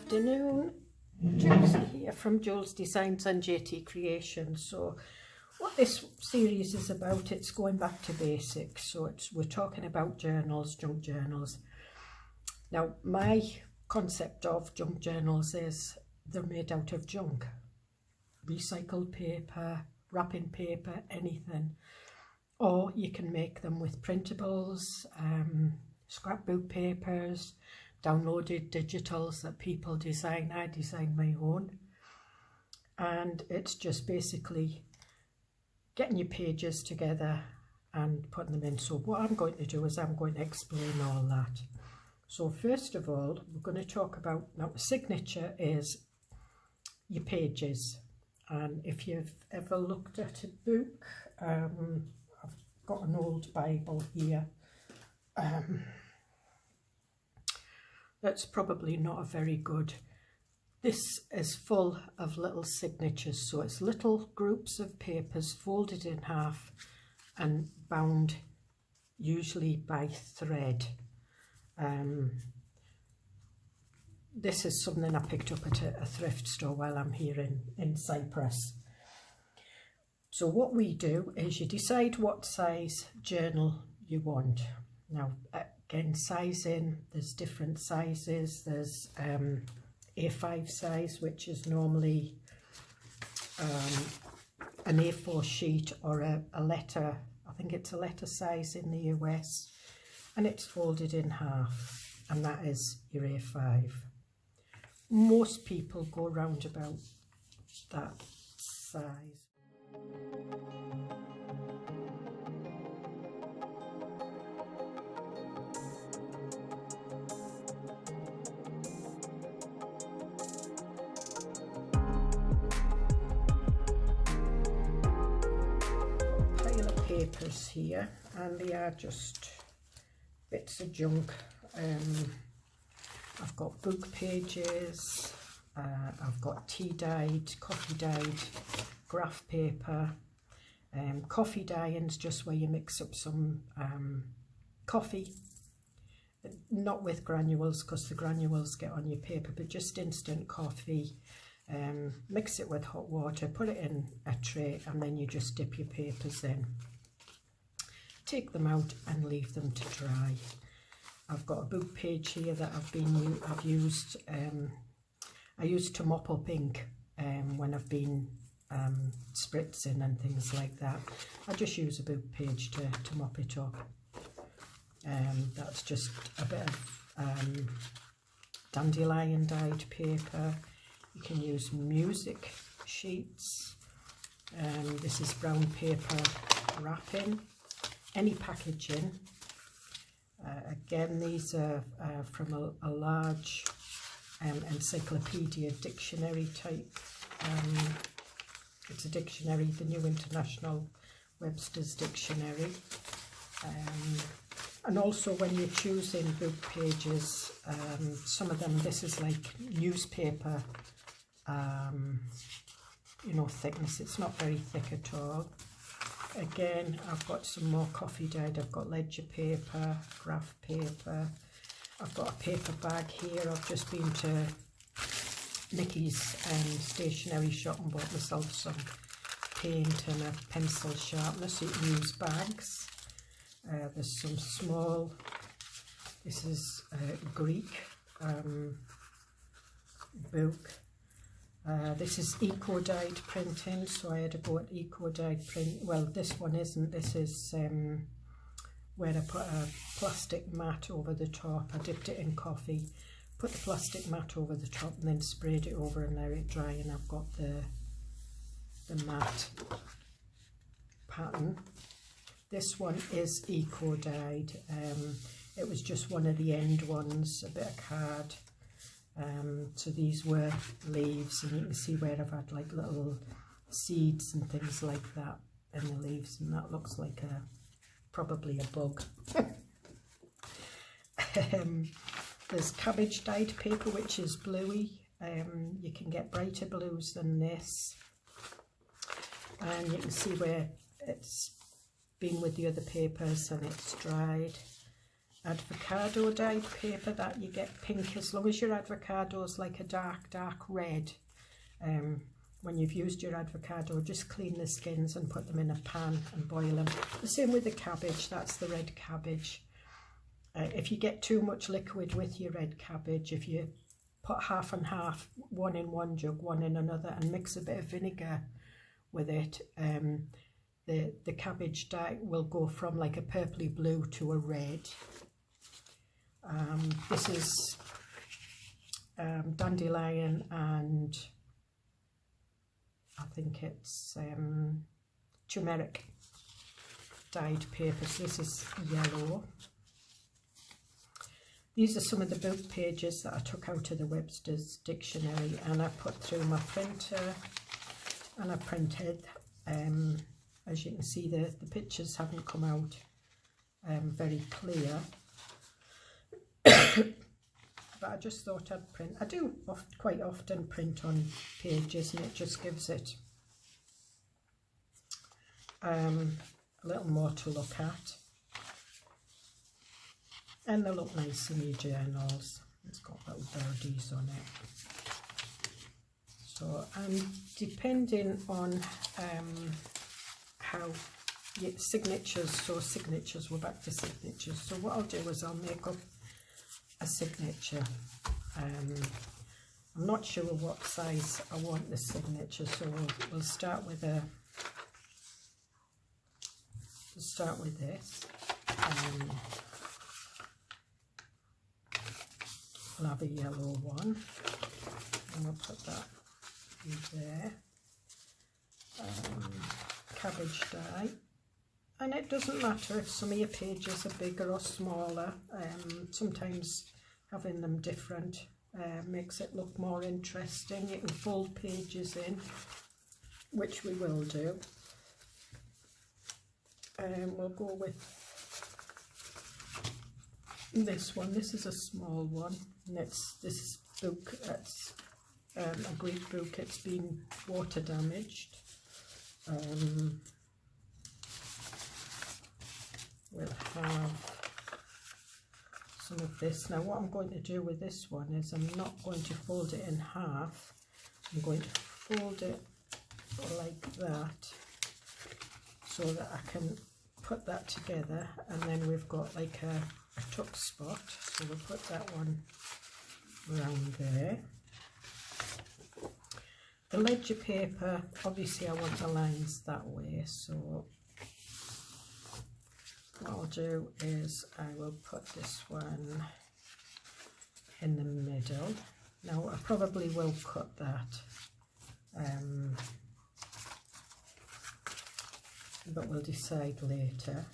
afternoon, Joolse here from Joolsedesigns and JT Creations. So what this series is about, it's going back to basics. So we're talking about journals, junk journals. Now my concept of junk journals is they're made out of junk, recycled paper, wrapping paper, anything. Or you can make them with printables, scrapbook papers, downloaded digitals that people design. I design my own, and it's just basically getting your pages together and putting them in. So what I'm going to do is I'm going to explain all that. So first of all, we're going to talk about, now signature is your pages, and if you've ever looked at a book, I've got an old Bible here. That's probably not a very good. This is full of little signatures, so it's little groups of papers folded in half and bound usually by thread. This is something I picked up at a thrift store while I'm here in Cyprus. So what we do is you decide what size journal you want. Now again, sizing, there's different sizes. There's A5 size, which is normally an A4 sheet or a letter, I think it's a letter size in the US, and it's folded in half, and that is your A5. Most people go round about that size. Papers here, and they are just bits of junk. I've got book pages, I've got tea dyed, coffee dyed graph paper, coffee dye-ins, just where you mix up some coffee, not with granules because the granules get on your paper, but just instant coffee. Mix it with hot water, put it in a tray, and then you just dip your papers in. Take them out and leave them to dry. I've got a book page here that I've used. I used to mop up ink when I've been spritzing and things like that. I just use a book page to mop it up. That's just a bit of dandelion dyed paper. You can use music sheets. This is brown paper wrapping. Any packaging. Again, these are from a large encyclopedia dictionary type. It's a dictionary, the New International Webster's Dictionary. And also when you're choosing book pages, some of them, this is like newspaper, you know, thickness. It's not very thick at all. Again, I've got some more coffee dyed. I've got ledger paper, graph paper. I've got a paper bag here. I've just been to Nicky's stationery shop and bought myself some paint and a pencil sharpener, so you can use bags. There's some small, this is Greek book. This is eco-dyed printing, so I had to go at eco-dyed print. Well, this one isn't. This is where I put a plastic mat over the top. I dipped it in coffee, put the plastic mat over the top, and then sprayed it over and let it dry. And I've got the matte pattern. This one is eco-dyed. It was just one of the end ones, a bit of card. So these were leaves, and you can see where I've had like little seeds and things like that in the leaves, and that looks like probably a bug. There's cabbage dyed paper, which is bluey. You can get brighter blues than this, and you can see where it's been with the other papers and it's dried. avocado dyed paper that you get pink, as long as your avocado is like a dark red. When you've used your avocado, just clean the skins and put them in a pan and boil them. The same with the cabbage, that's the red cabbage. If you get too much liquid with your red cabbage, if you put half and half, one in one jug, one in another, and mix a bit of vinegar with it, the cabbage dye will go from like a purpley blue to a red. This is dandelion and I think it's turmeric dyed paper. So this is yellow. These are some of the book pages that I took out of the Webster's Dictionary and I put through my printer and I printed. As you can see, the pictures haven't come out very clear. But I just thought I'd print. I do quite often print on pages, and it just gives it a little more to look at. And they look nice in your journals. It's got little birdies on it. So, depending on how your signatures, we're back to signatures. So what I'll do is I'll make up a signature. I'm not sure what size I want the signature, so we'll start with this. I'll have a yellow one, and I'll put that there. Cabbage dye. And it doesn't matter if some of your pages are bigger or smaller. Sometimes having them different makes it look more interesting. You can fold pages in, which we will do. We'll go with this one. This is a small one, and this book. It's a Greek book. It's been water damaged. We'll have some of this. Now what I'm going to do with this one is I'm not going to fold it in half. I'm going to fold it like that so that I can put that together, and then we've got like a tuck spot. So we'll put that one around there. The ledger paper, obviously I want the lines that way, so what I'll do is I will put this one in the middle. Now I probably will cut that, but we'll decide later.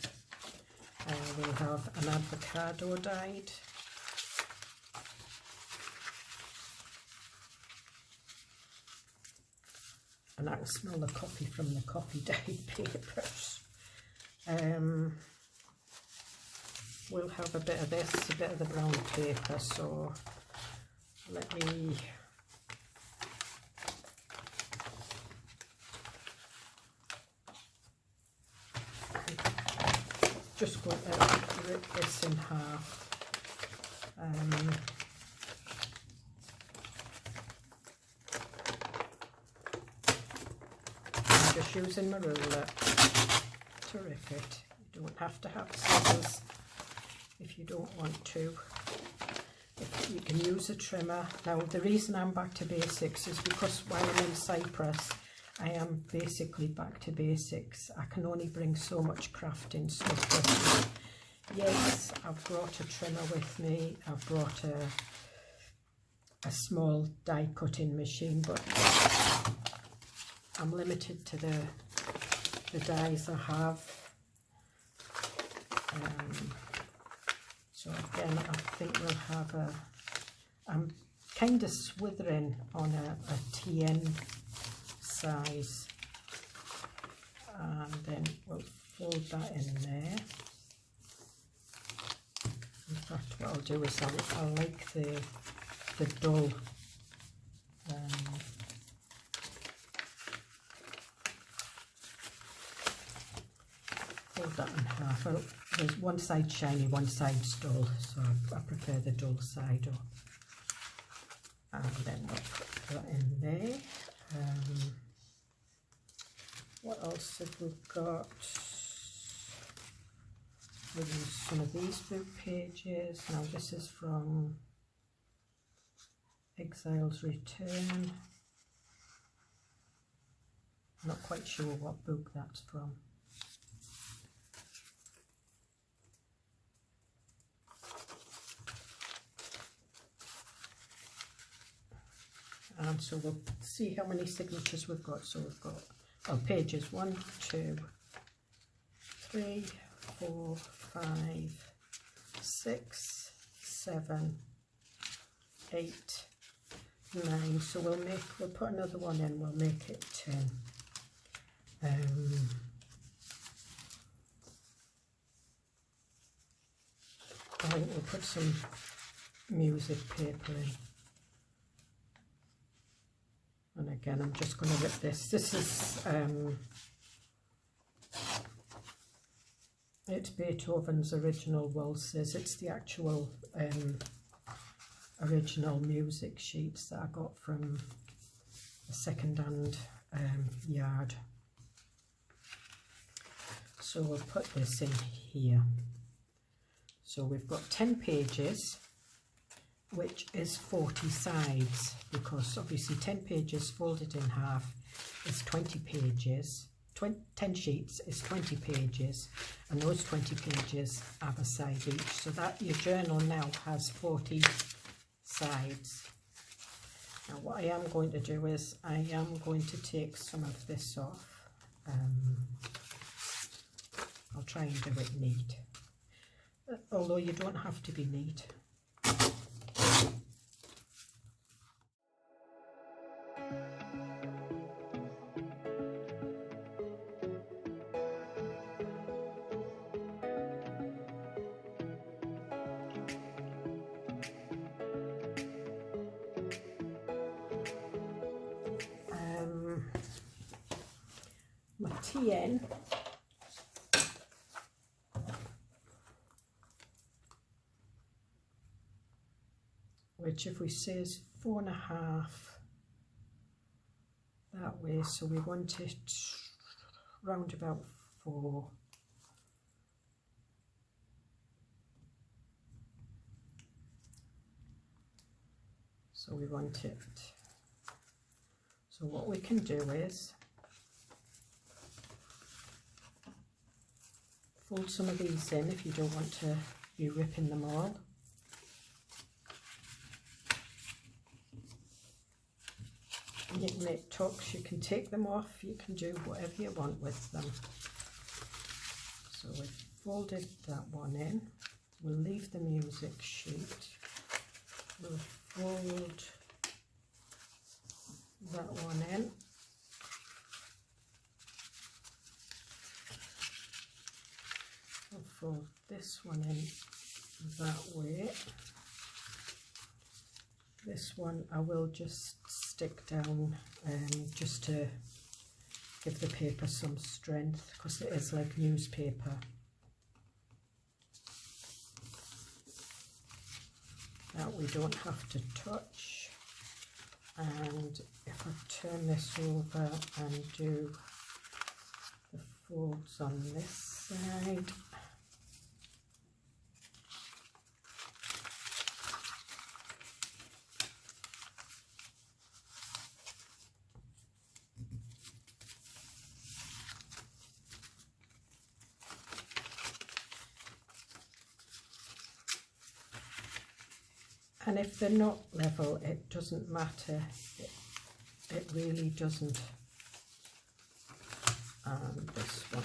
We'll have an avocado dyed. And I can smell the coffee from the coffee dyed papers. We'll have a bit of this, a bit of the brown paper, so let me just going to rip this in half. I'm just using my ruler to rip it. You don't have to have scissors if you don't want to. You can use a trimmer. Now the reason I'm back to basics is because while I'm in Cyprus I am basically back to basics. I can only bring so much crafting stuff with me. Yes, I've brought a trimmer with me, I've brought a small die cutting machine, but I'm limited to the dies I have. So again, I think we'll have I'm kind of swithering on a TN size, and then we'll fold that in there. In fact, what I'll do is I'll like the dull fold that in half. Well, there's one side shiny, one side's dull, so I prefer the dull side up. And then we'll put that in there. What else have we got? We'll use some of these book pages. Now this is from Exile's Return. Not quite sure what book that's from. And so we'll see how many signatures we've got. So we've got, oh, pages 1, 2, 3, 4, 5, 6, 7, 8, 9. So we'll put another one in, we'll make it 10. I think we'll put some music paper in. And again, I'm just going to rip this. This is, it's Beethoven's original waltzes. It's the actual original music sheets that I got from a second-hand yard. So we'll put this in here. So we've got 10 pages, which is 40 sides, because obviously 10 pages folded in half is 20 pages. 10 sheets is 20 pages, and those 20 pages have a side each. So that your journal now has 40 sides. Now what I am going to do is I am going to take some of this off. I'll try and do it neat, although you don't have to be neat. My TN, which if we say is 4.5 that way, so we want it round about 4. So we want it. So what we can do is fold some of these in if you don't want to be ripping them all. And you can make tucks, you can take them off, you can do whatever you want with them. So we've folded that one in. We'll leave the music sheet. We'll fold that one in. I'll fold this one in that way. This one I will just stick down just to give the paper some strength, because it is like newspaper. That we don't have to touch. And if I turn this over and do the folds on this side, and if they're not level, it doesn't matter, it really doesn't. And this one,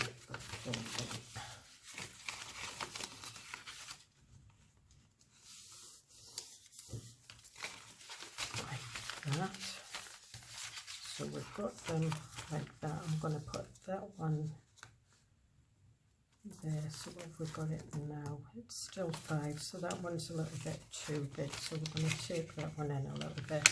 like that. So we've got them like that. I'm going to put that one there. So where have we got it now? It's still 5, so that one's a little bit too big, so we're going to take that one in a little bit.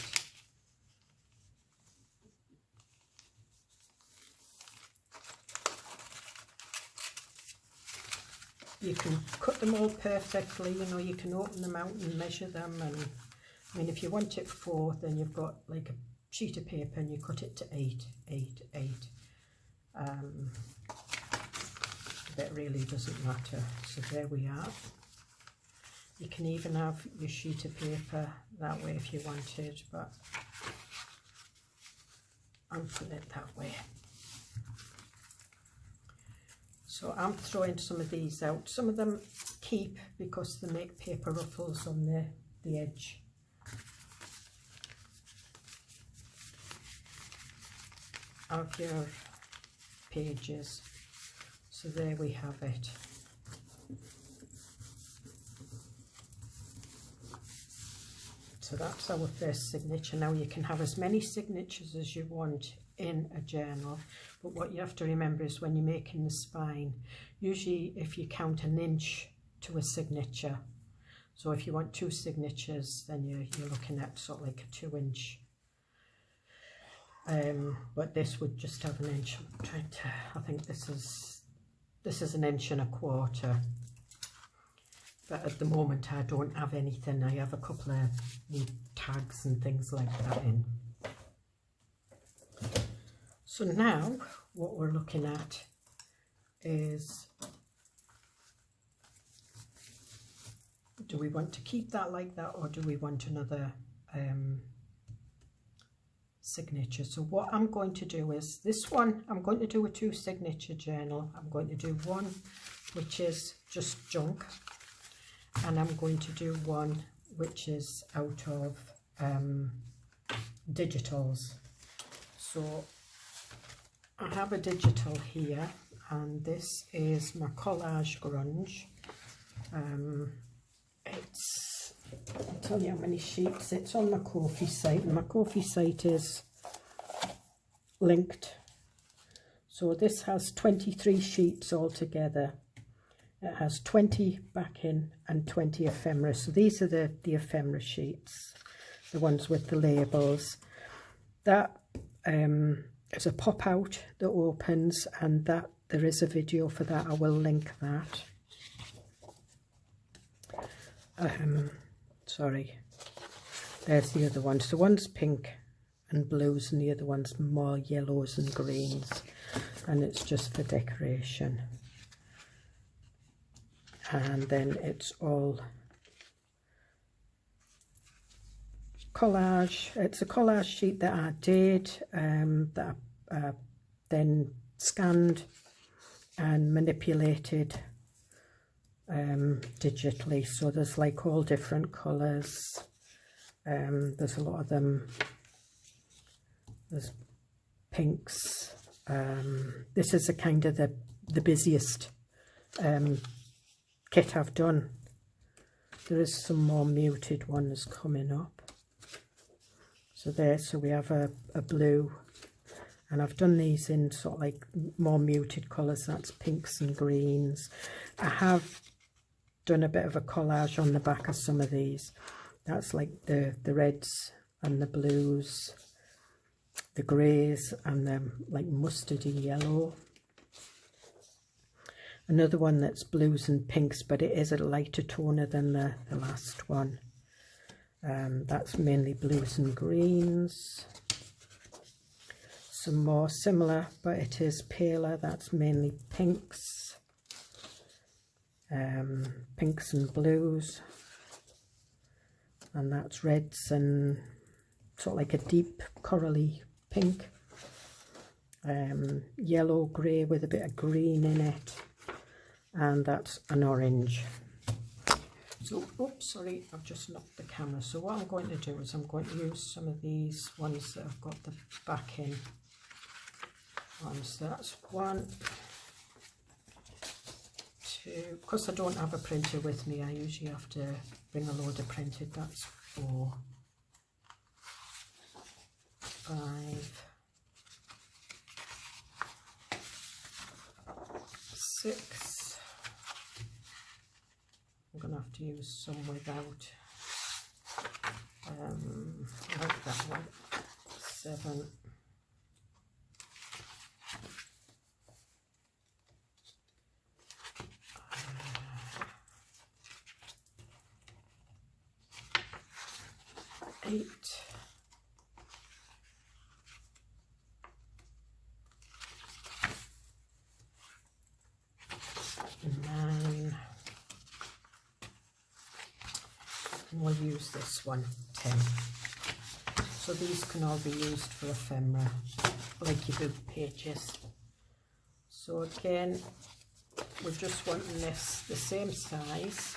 you can cut them all perfectly, you know, you can open them out and measure them, and I mean if you want it 4, then you've got like a sheet of paper and you cut it to 8, 8, 8. That really doesn't matter. So there we are. You can even have your sheet of paper that way if you wanted, but I'm putting it that way. So I'm throwing some of these out. Some of them keep because they make paper ruffles on the edge. Of your pages. So there we have it. So that's our first signature. Now you can have as many signatures as you want in a journal, but what you have to remember is when you're making the spine, usually if you count an inch to a signature, so if you want 2 signatures, then you're looking at sort of like a 2-inch. But this would just have an inch. I'm trying to, I think this is 1.25 inches. But at the moment I don't have anything. I have a couple of neat tags and things like that in. So now what we're looking at is, do we want to keep that like that, or do we want another signature? So what I'm going to do is, this one I'm going to do a 2 signature journal. I'm going to do one which is just junk, and I'm going to do one which is out of digitals. So I have a digital here, and this is my collage grunge. It's, I'll tell you how many sheets. It's on my Ko-fi site, and my Ko-fi site is linked. So this has 23 sheets altogether. It has 20 backing and 20 ephemera. So these are the ephemera sheets, the ones with the labels. That is a pop out that opens, and that there is a video for that. I will link that. Sorry, there's the other one. So one's pink and blues, and the other one's more yellows and greens, and it's just for decoration. And then it's all collage. It's a collage sheet that I did, that I then scanned and manipulated digitally. So there's like all different colours. There's a lot of them. There's pinks. This is a kind of the busiest kit I've done. There is some more muted ones coming up. So there, so we have a blue, and I've done these in sort of like more muted colours. That's pinks and greens. I have done a bit of a collage on the back of some of these. That's like the reds and the blues, the greys, and the like mustardy yellow. Another one that's blues and pinks, but it is a lighter toner than the last one. That's mainly blues and greens. Some more similar, but it is paler. That's mainly pinks. Pinks and blues. And that's reds and sort of like a deep corally pink. Yellow, grey with a bit of green in it. And that's an orange. So, oops, sorry, I've just knocked the camera. So what I'm going to do is I'm going to use some of these ones that have got the backing on. So that's 1, 2. Because I don't have a printer with me, I usually have to bring a load of printed. That's 4, 5, 6. I'm going to have to use some without. I like that one. 7. 8. 8, 9, and we'll use this one, 10. So these can all be used for ephemera, like your book pages. So again, we're just wanting this the same size.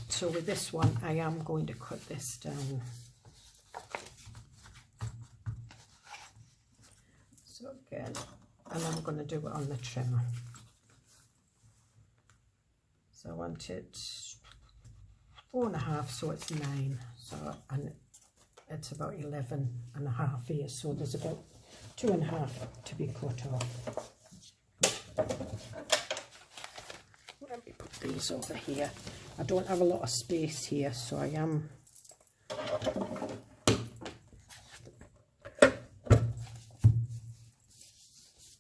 So with this one, I am going to cut this down. So again, and I'm going to do it on the trimmer. So I want it 4.5, so it's 9. So, and it's about 11.5 here, so there's about 2.5 to be cut off. Let me put these over here. I don't have a lot of space here, so I am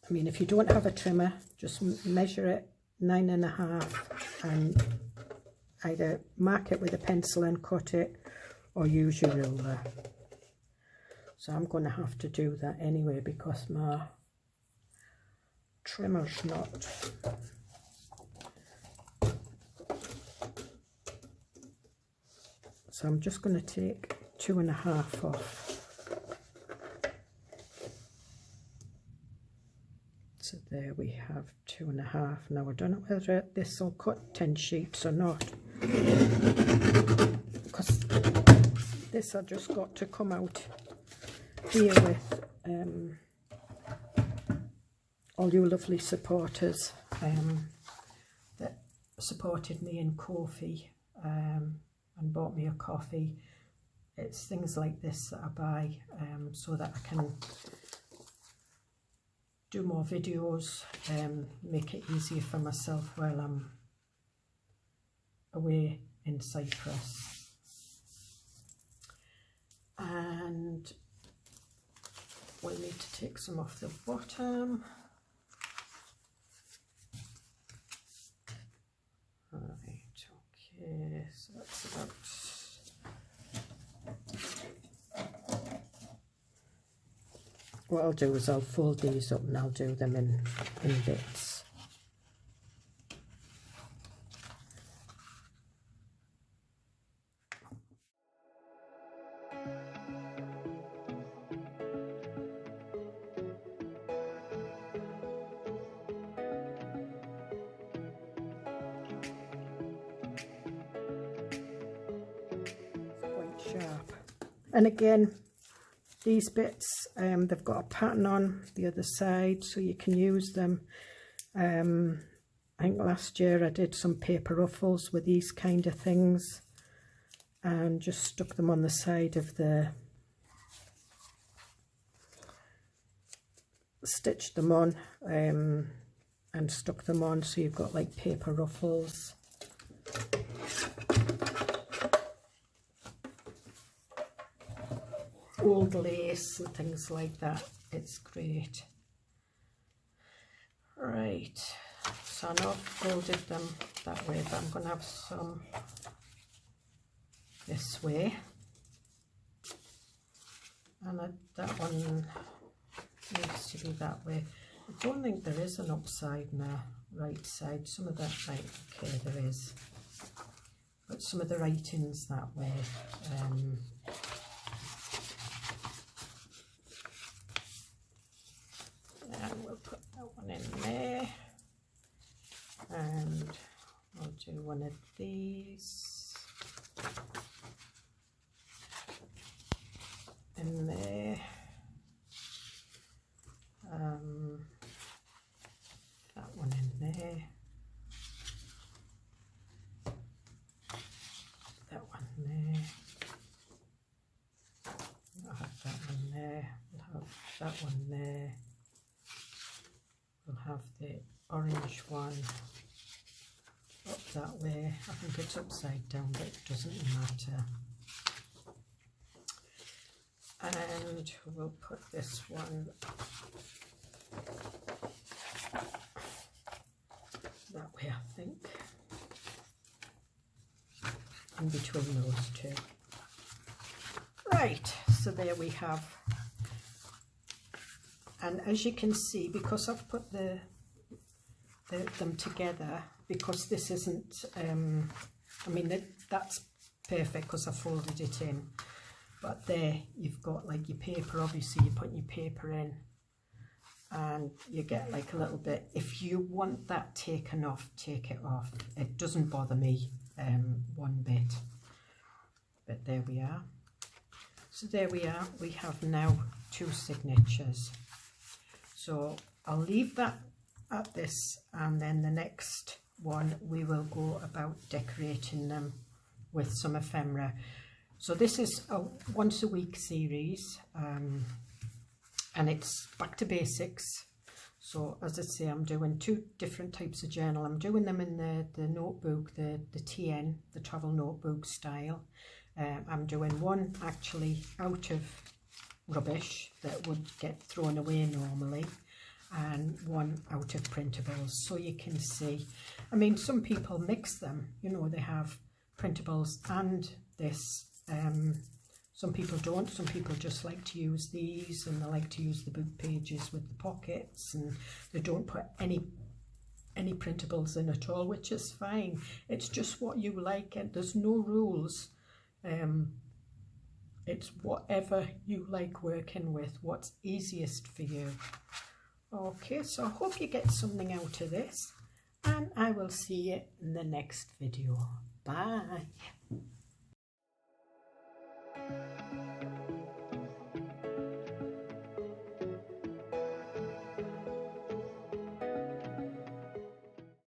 I mean, if you don't have a trimmer, just measure it 9.5 and either mark it with a pencil and cut it, or use your ruler. So I'm going to have to do that anyway because my trimmer's not. So I'm just going to take 2.5 off. So there we have 2.5. Now I don't know whether this will cut 10 sheets or not, because this I just got to come out here with all you lovely supporters that supported me in Ko-fi and bought me a coffee. It's things like this that I buy so that I can do more videos, make it easier for myself while I'm away in Cyprus. And we'll need to take some off the bottom. Right, okay, so that's about. What I'll do is I'll fold these up and I'll do them in bits. Quite sharp. And again, these bits, they've got a pattern on the other side, so you can use them. I think last year I did some paper ruffles with these kind of things and just stuck them on the side of the, stitched them on and stuck them on, so you've got like paper ruffles. Old lace and things like that. It's great. Right, so I know I've folded them that way, but I'm going to have some this way, and that one needs to be that way. I don't think there is an upside and a right side. Some of that, right, okay, there is, but some of the writing's that way. And we'll put that one in there, and I'll do one of these in there, that one in there, that one there, I'll have that one there, we'll have that one there. We'll have the orange one up that way. I think it's upside down, but it doesn't matter. And we'll put this one that way, I think, in between those two. Right, so there we have, and as you can see, because I've put them together, because this isn't, I mean, that's perfect because I folded it in, but there you've got like your paper. Obviously you put your paper in and you get like a little bit. If you want that taken off, take it off. It doesn't bother me one bit. But there we are. So there we are. We have now 2 signatures. So I'll leave that at this, and then the next one we will go about decorating them with some ephemera. So this is a once a week series, and it's back to basics. So as I say, I'm doing 2 different types of journal. I'm doing them in the notebook, the TN, the travel notebook style. I'm doing one actually out of rubbish that would get thrown away normally, and one out of printables. So you can see, I mean, some people mix them, you know, they have printables and this. Some people don't. Some people just like to use these, and they like to use the book pages with the pockets, and they don't put any printables in at all, which is fine. It's just what you like, and there's no rules. It's whatever you like working with, what's easiest for you. Okay, so I hope you get something out of this, and I will see you in the next video. Bye.